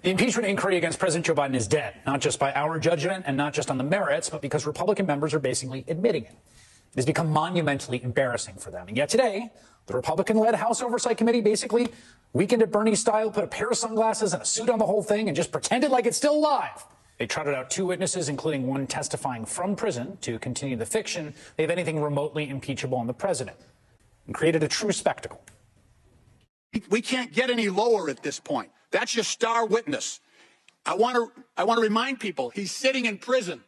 The impeachment inquiry against President Joe Biden is dead, not just by our judgment and not just on the merits, but because Republican members are basically admitting it. It has become monumentally embarrassing for them. And yet today, the Republican-led House Oversight Committee basically Weekend at Bernie style, put a pair of sunglasses and a suit on the whole thing and just pretended like it's still alive. They trotted out 2 witnesses, including one testifying from prison to continue the fiction they have anything remotely impeachable on the president, and created a true spectacle. We can't get any lower at this point. That's your star witness. I want to remind people he's sitting in prison.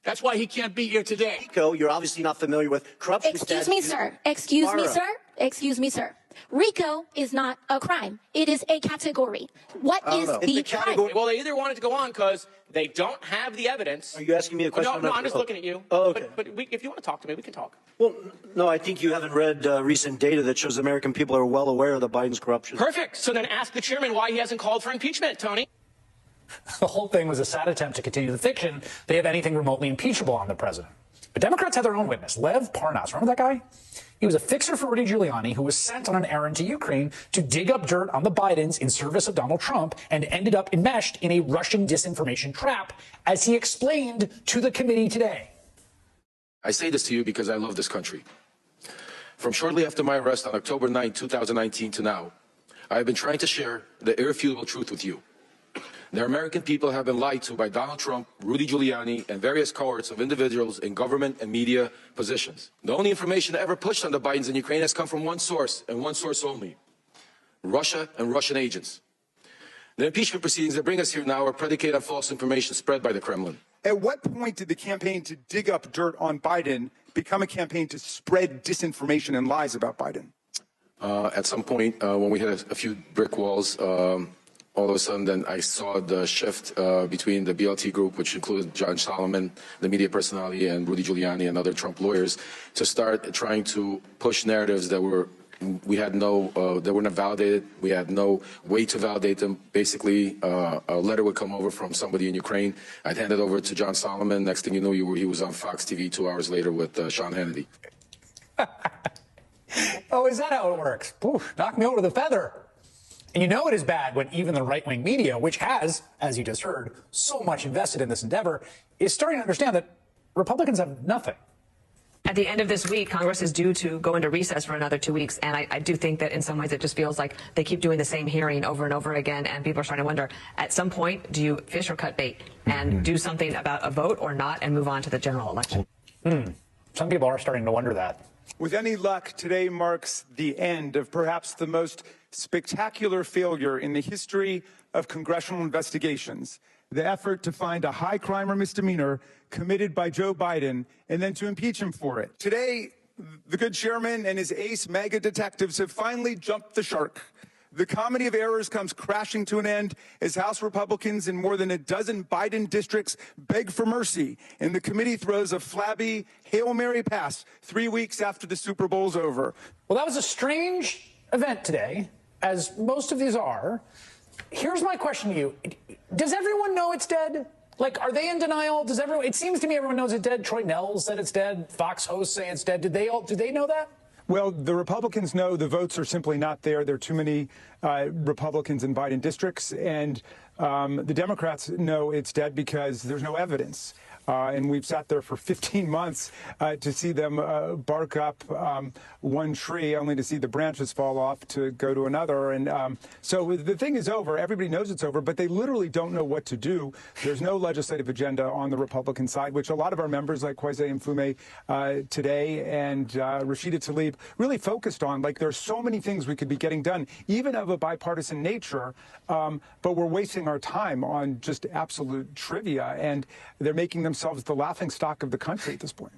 That's why he can't be here today. RICO, you're obviously not familiar with corruption. Excuse me, sir. Excuse me, sir. Excuse me, sir. RICO is not a crime. It is a category. What is the crime? Well, they either wanted to go on because they don't have the evidence. Are you asking me a question? No, I'm just looking at you. Oh, okay. But if you want to talk to me, we can talk. Well, no, I think you haven't read recent data that shows American people are well aware of the Biden's corruption. Perfect. So then ask the chairman why he hasn't called for impeachment, Tony. The whole thing was a sad attempt to continue the fiction they have anything remotely impeachable on the president. But Democrats had their own witness, Lev Parnas. Remember that guy? He was a fixer for Rudy Giuliani who was sent on an errand to Ukraine to dig up dirt on the Bidens in service of Donald Trump and ended up enmeshed in a Russian disinformation trap, as he explained to the committee today. I say this to you because I love this country. From shortly after my arrest on October 9, 2019 to now, I have been trying to share the irrefutable truth with you. The American people have been lied to by Donald Trump, Rudy Giuliani, and various cohorts of individuals in government and media positions. The only information ever pushed on the Bidens in Ukraine has come from one source, and one source only: Russia and Russian agents. The impeachment proceedings that bring us here now are predicated on false information spread by the Kremlin. At what point did the campaign to dig up dirt on Biden become a campaign to spread disinformation and lies about Biden? At some point, when we hit a few brick walls, all of a sudden, then I saw the shift between the BLT group, which included John Solomon, the media personality, and Rudy Giuliani and other Trump lawyers, to start trying to push narratives that were that were not validated. We had no way to validate them. Basically, a letter would come over from somebody in Ukraine. I'd hand it over to John Solomon. Next thing you know, he was on Fox TV 2 hours later with Sean Hannity. Oh, is that how it works? Oof, knock me over the feather. And you know it is bad when even the right-wing media, which has, as you just heard, so much invested in this endeavor, is starting to understand that Republicans have nothing. At the end of this week, Congress is due to go into recess for another 2 weeks. And I do think that in some ways it just feels like they keep doing the same hearing over and over again. And people are starting to wonder, at some point, do you fish or cut bait and do something about a vote or not and move on to the general election? Some people are starting to wonder that. With any luck, today marks the end of perhaps the most spectacular failure in the history of congressional investigations, the effort to find a high crime or misdemeanor committed by Joe Biden and then to impeach him for it. Today, the good chairman and his ace MAGA detectives have finally jumped the shark. The comedy of errors comes crashing to an end as House Republicans in more than a dozen Biden districts beg for mercy, and the committee throws a flabby Hail Mary pass 3 weeks after the Super Bowl's over. Well, that was a strange event today, as most of these are. Here's my question to you. Does everyone know it's dead? Like, are they in denial? Does everyone? It seems to me everyone knows it's dead. Troy Nell said it's dead. Fox hosts say it's dead. Do they know that? Well, the Republicans know the votes are simply not there. There are too many Republicans in Biden districts. And the Democrats know it's dead because there's no evidence. And we've sat there for 15 months to see them bark up one tree, only to see the branches fall off to go to another. And so the thing is over. Everybody knows it's over, but they literally don't know what to do. There's no legislative agenda on the Republican side, which a lot of our members like Kwesi Mfume today and Rashida Tlaib really focused on. Like, there's so many things we could be getting done, even of a bipartisan nature, but we're wasting our time on just absolute trivia, and they're making themselves the laughingstock of the country at this point.